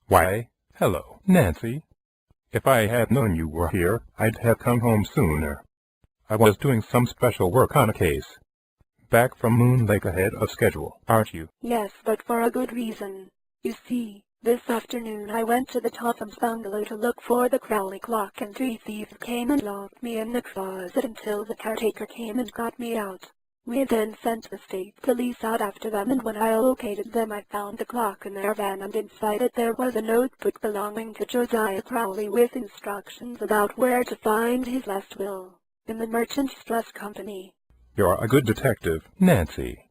Why, hello, Nancy. If I had known you were here, I'd have come home sooner. I was doing some special work on a case. Back from Moon Lake ahead of schedule, aren't you? Yes, but for a good reason. You see, this afternoon I went to the Totham's bungalow to look for the Crowley clock, and 3 thieves came and locked me in the closet until the caretaker came and got me out. We then sent the state police out after them, and when I located them I found the clock in their van, and inside it there was a notebook belonging to Josiah Crowley with instructions about where to find his last will, in the Merchants Trust Company. You're a good detective, Nancy.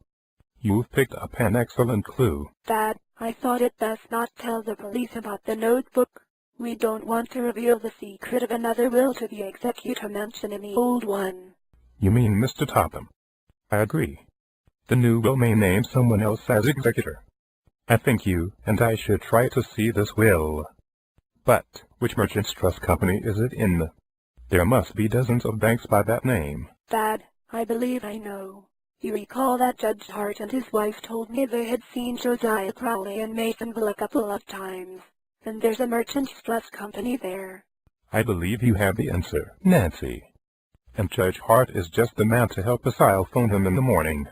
You've picked up an excellent clue. Dad, I thought it best not tell the police about the notebook. We don't want to reveal the secret of another will to the executor mentioning the old one. You mean Mr. Topham? I agree. The new will may name someone else as executor. I think you and I should try to see this will. But which Merchants Trust Company is it in? There must be dozens of banks by that name. Dad, I believe I know. You recall that Judge Hart and his wife told me they had seen Josiah Crowley in Masonville a couple of times, and there's a Merchants Trust Company there. I believe you have the answer, Nancy. And Judge Hart is just the man to help us. I'll phone him in the morning.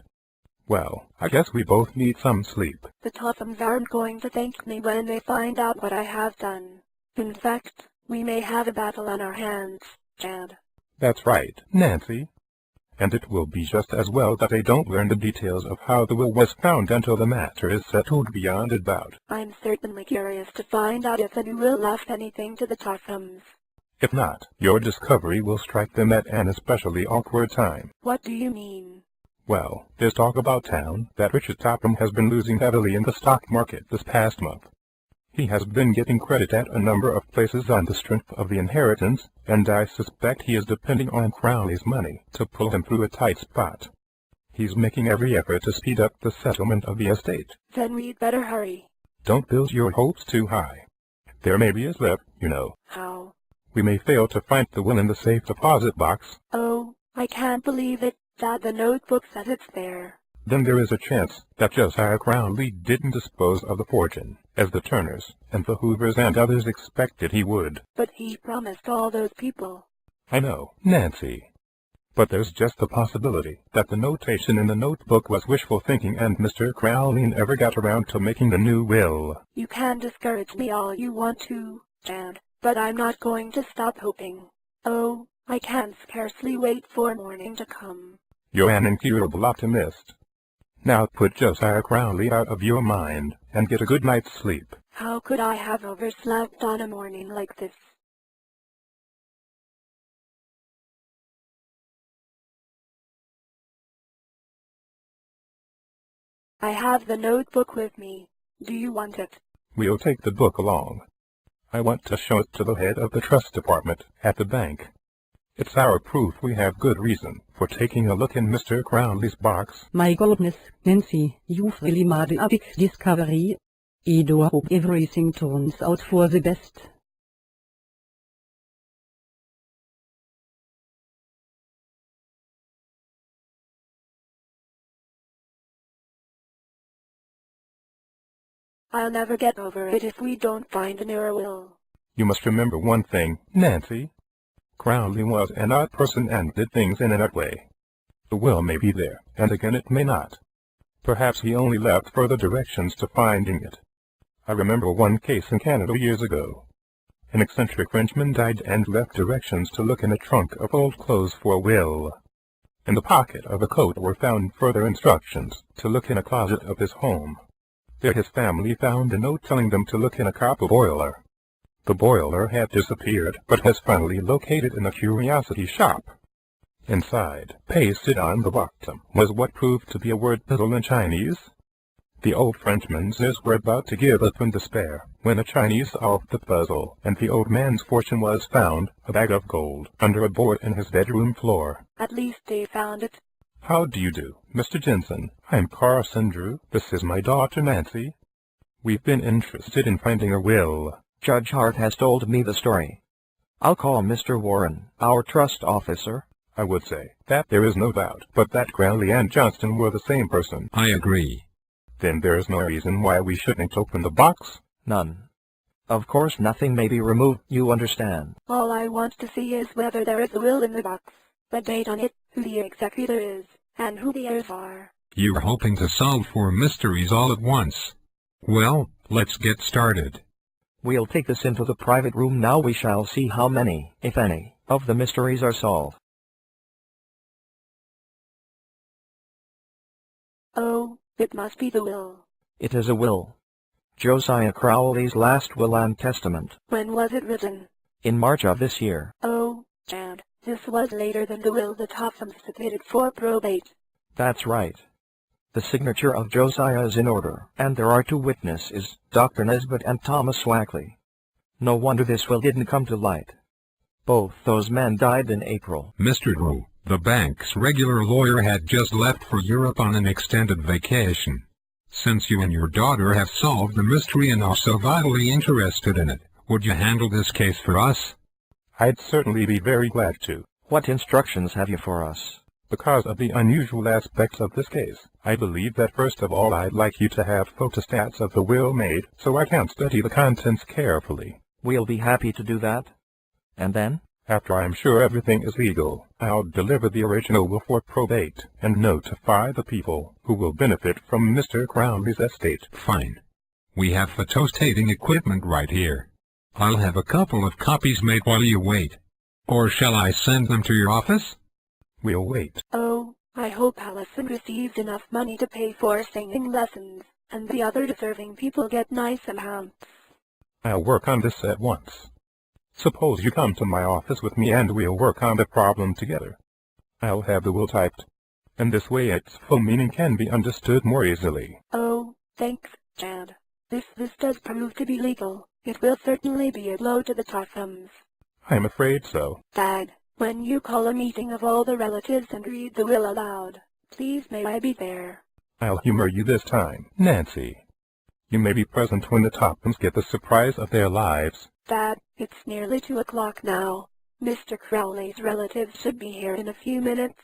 Well, I guess we both need some sleep. The Tophams aren't going to thank me when they find out what I have done. In fact, we may have a battle on our hands, Dad. That's right, Nancy. And it will be just as well that they don't learn the details of how the will was found until the matter is settled beyond a doubt. I'm certainly curious to find out if the new will left anything to the Tophams. If not, your discovery will strike them at an especially awkward time. What do you mean? Well, there's talk about town that Richard Topham has been losing heavily in the stock market this past month. He has been getting credit at a number of places on the strength of the inheritance, and I suspect he is depending on Crowley's money to pull him through a tight spot. He's making every effort to speed up the settlement of the estate. Then we'd better hurry. Don't build your hopes too high. There may be a slip, you know. How? We may fail to find the will in the safe deposit box. Oh, I can't believe it, Dad. The notebook says it's there. Then there is a chance that Josiah Crowley didn't dispose of the fortune, as the Turners and the Hoovers and others expected he would. But he promised all those people. I know, Nancy. But there's just the possibility that the notation in the notebook was wishful thinking and Mr. Crowley never got around to making the new will. You can discourage me all you want to, Dad, but I'm not going to stop hoping. Oh, I can scarcely wait for morning to come. You're an incurable optimist. Now put Josiah Crowley out of your mind and get a good night's sleep. How could I have overslept on a morning like this? I have the notebook with me. Do you want it? We'll take the book along. I want to show it to the head of the trust department at the bank. It's our proof we have good reason for taking a look in Mr. Crowley's box. My goodness, Nancy, you've really made a big discovery. I do hope everything turns out for the best. I'll never get over it if we don't find a newer will. You must remember one thing, Nancy. Crowley was an odd person and did things in an odd way. The will may be there, and again it may not. Perhaps he only left further directions to finding it. I remember one case in Canada years ago. An eccentric Frenchman died and left directions to look in a trunk of old clothes for a will. In the pocket of a coat were found further instructions to look in a closet of his home. There his family found a note telling them to look in a copper boiler. The boiler had disappeared, but was finally located in a curiosity shop. Inside, pasted on the bottom, was what proved to be a word puzzle in Chinese. The old Frenchman's ears were about to give up in despair, when the Chinese solved the puzzle, and the old man's fortune was found, a bag of gold, under a board in his bedroom floor. At least they found it. How do you do, Mr. Jensen? I'm Carson Drew. This is my daughter, Nancy. We've been interested in finding a will. Judge Hart has told me the story. I'll call Mr. Warren, our trust officer. I would say that there is no doubt, but that Crowley and Johnston were the same person. I agree. Then there is no reason why we shouldn't open the box. None. Of course nothing may be removed, you understand. All I want to see is whether there is a will in the box, the date on it, who the executor is, and who the heirs are. You're hoping to solve 4 mysteries all at once. Well, let's get started. We'll take this into the private room now. We shall see how many, if any, of the mysteries are solved. Oh, it must be the will. It is a will. Josiah Crowley's last will and testament. When was it written? In March of this year. Oh, Chad, this was later than the will the Tophams submitted for probate. That's right. The signature of Josiah is in order, and there are 2 witnesses, Dr. Nesbitt and Thomas Wackley. No wonder this will didn't come to light. Both those men died in April. Mr. Drew, the bank's regular lawyer had just left for Europe on an extended vacation. Since you and your daughter have solved the mystery and are so vitally interested in it, would you handle this case for us? I'd certainly be very glad to. What instructions have you for us? Because of the unusual aspects of this case, I believe that first of all I'd like you to have photostats of the will made so I can study the contents carefully. We'll be happy to do that. And then? After I'm sure everything is legal, I'll deliver the original will for probate and notify the people who will benefit from Mr. Crowley's estate. Fine. We have photostating equipment right here. I'll have a couple of copies made while you wait. Or shall I send them to your office? We'll wait. Oh, I hope Allison received enough money to pay for singing lessons, and the other deserving people get nice amounts. I'll work on this at once. Suppose you come to my office with me and we'll work on the problem together. I'll have the will typed, and this way its full meaning can be understood more easily. Oh, thanks, Chad. If this does prove to be legal, it will certainly be a blow to the Tophams. I'm afraid so. Dad, when you call a meeting of all the relatives and read the will aloud, please may I be there. I'll humor you this time, Nancy. You may be present when the Tophams get the surprise of their lives. Dad, it's nearly 2 o'clock now. Mr. Crowley's relatives should be here in a few minutes.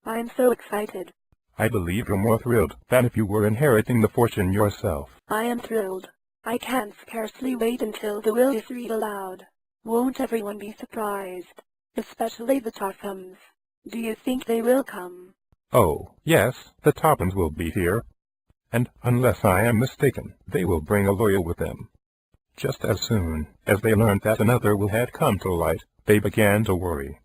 I'm so excited. I believe you're more thrilled than if you were inheriting the fortune yourself. I am thrilled. I can scarcely wait until the will is read aloud. Won't everyone be surprised? Especially the Tophams. Do you think they will come? Oh, yes, the Tophams will be here. And, unless I am mistaken, they will bring a lawyer with them. Just as soon as they learned that another will had come to light, they began to worry.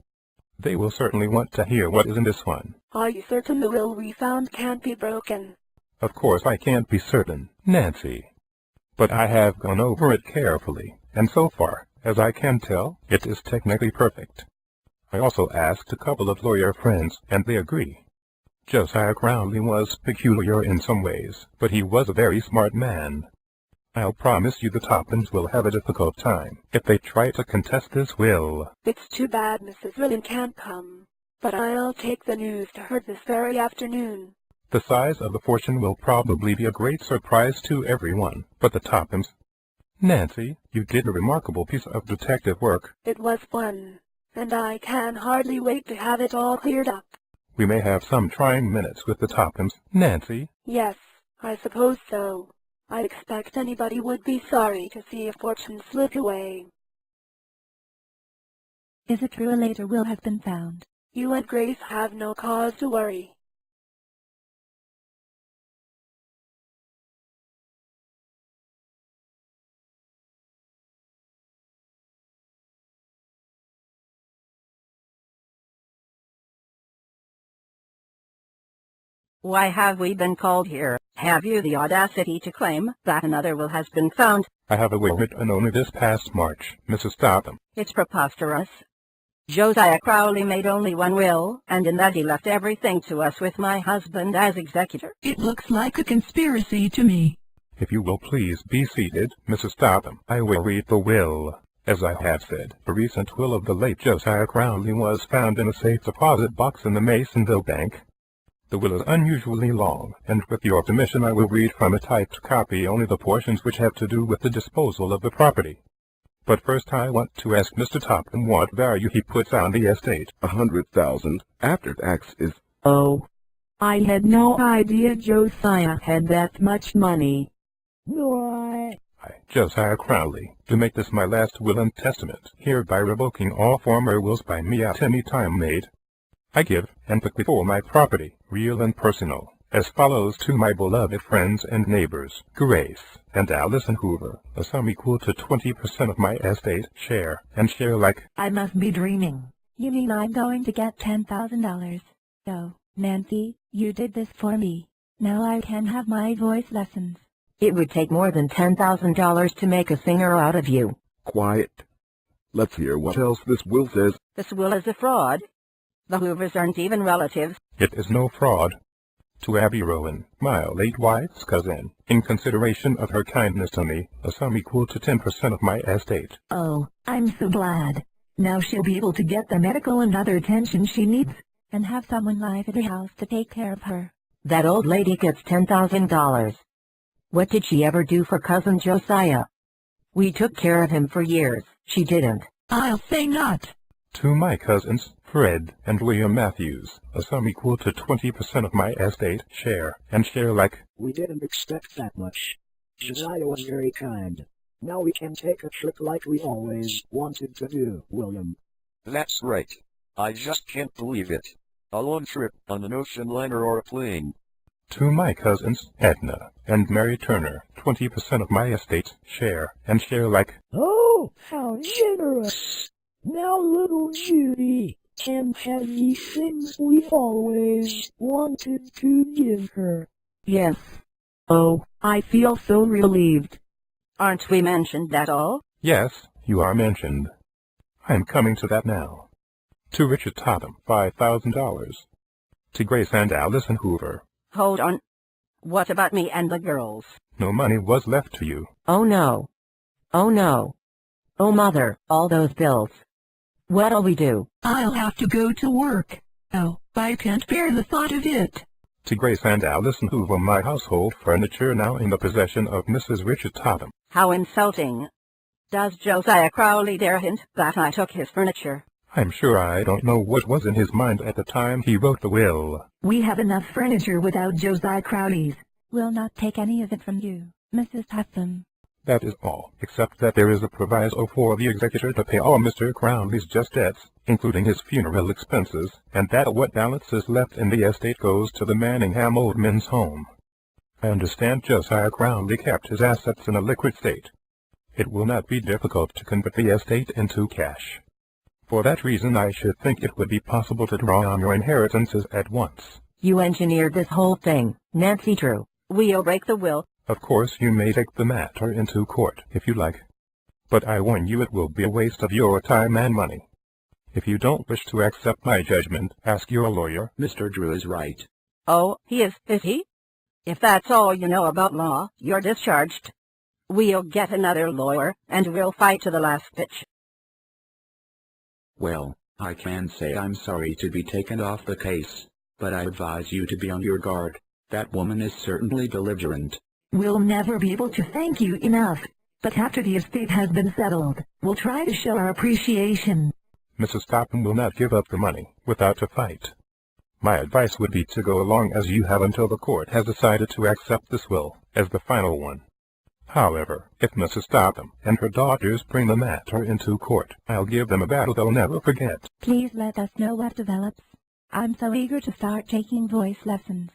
They will certainly want to hear what is in this one. Are you certain the will we found can't be broken? Of course I can't be certain, Nancy. But I have gone over it carefully, and so far, as I can tell, it is technically perfect. I also asked a couple of lawyer friends, and they agree. Josiah Crowley was peculiar in some ways, but he was a very smart man. I'll promise you the Tophams will have a difficult time if they try to contest this will. It's too bad Mrs. Rillin can't come, but I'll take the news to her this very afternoon. The size of the fortune will probably be a great surprise to everyone, but the Tophams... Nancy, you did a remarkable piece of detective work. It was fun, and I can hardly wait to have it all cleared up. We may have some trying minutes with the Tophams, Nancy. Yes, I suppose so. I expect anybody would be sorry to see a fortune slip away. Is it true a later will has been found? You and Grace have no cause to worry. Why have we been called here? Have you the audacity to claim that another will has been found? I have a will written only this past March, Mrs. Topham. It's preposterous. Josiah Crowley made only one will, and in that he left everything to us with my husband as executor. It looks like a conspiracy to me. If you will please be seated, Mrs. Topham, I will read the will. As I have said, a recent will of the late Josiah Crowley was found in a safe deposit box in the Masonville Bank. The will is unusually long, and with your permission I will read from a typed copy only the portions which have to do with the disposal of the property. But first I want to ask Mr. Topham what value he puts on the estate. 100,000 after tax is... Oh. I had no idea Josiah had that much money. Why? I, Josiah Crowley, do make this my last will and testament, hereby revoking all former wills by me at any time made. I give, and bequeath all my property, real and personal, as follows to my beloved friends and neighbors, Grace and Allison Hoover, a sum equal to 20% of my estate, share, and share like— I must be dreaming. You mean I'm going to get $10,000? So, Nancy, you did this for me. Now I can have my voice lessons. It would take more than $10,000 to make a singer out of you. Quiet. Let's hear what else this will says. This will is a fraud. The Hoovers aren't even relatives. It is no fraud. To Abby Rowan, my late wife's cousin, in consideration of her kindness to me, a sum equal to 10% of my estate. Oh, I'm so glad. Now she'll be able to get the medical and other attention she needs, and have someone live at her house to take care of her. That old lady gets $10,000. What did she ever do for Cousin Josiah? We took care of him for years. She didn't. I'll say not. To my cousins, Fred and William Matthews, a sum equal to 20% of my estate, share, and share like— We didn't expect that much. Josiah was very kind. Now we can take a trip like we always wanted to do, William. That's right. I just can't believe it. A long trip on an ocean liner or a plane. To my cousins, Edna and Mary Turner, 20% of my estate, share, and share like— Oh, how generous! Now little Judy can have these things we've always wanted to give her. Yes. Oh, I feel so relieved. Aren't we mentioned at all? Yes, you are mentioned. I am coming to that now. To Richard Topham, $5,000. To Grace and Allison Hoover. Hold on. What about me and the girls? No money was left to you. Oh no. Oh no. Oh mother, all those bills. What'll we do? I'll have to go to work. Oh, I can't bear the thought of it. To Grace and Allison Hoover, my household furniture now in the possession of Mrs. Richard Topham. How insulting. Does Josiah Crowley dare hint that I took his furniture? I'm sure I don't know what was in his mind at the time he wrote the will. We have enough furniture without Josiah Crowley's. We'll not take any of it from you, Mrs. Topham. That is all, except that there is a proviso for the executor to pay all Mr. Crowley's just debts, including his funeral expenses, and that what balance is left in the estate goes to the Manningham Old Men's Home. I understand Josiah Crowley kept his assets in a liquid state. It will not be difficult to convert the estate into cash. For that reason I should think it would be possible to draw on your inheritances at once. You engineered this whole thing, Nancy Drew. We'll break the will. Of course you may take the matter into court, if you like. But I warn you it will be a waste of your time and money. If you don't wish to accept my judgment, ask your lawyer. Mr. Drew is right. Oh, he is he? If that's all you know about law, you're discharged. We'll get another lawyer, and we'll fight to the last ditch. Well, I can say I'm sorry to be taken off the case, but I advise you to be on your guard. That woman is certainly belligerent. We'll never be able to thank you enough, but after the estate has been settled, we'll try to show our appreciation. Mrs. Topham will not give up the money without a fight. My advice would be to go along as you have until the court has decided to accept this will as the final one. However, if Mrs. Topham and her daughters bring the matter into court, I'll give them a battle they'll never forget. Please let us know what develops. I'm so eager to start taking voice lessons.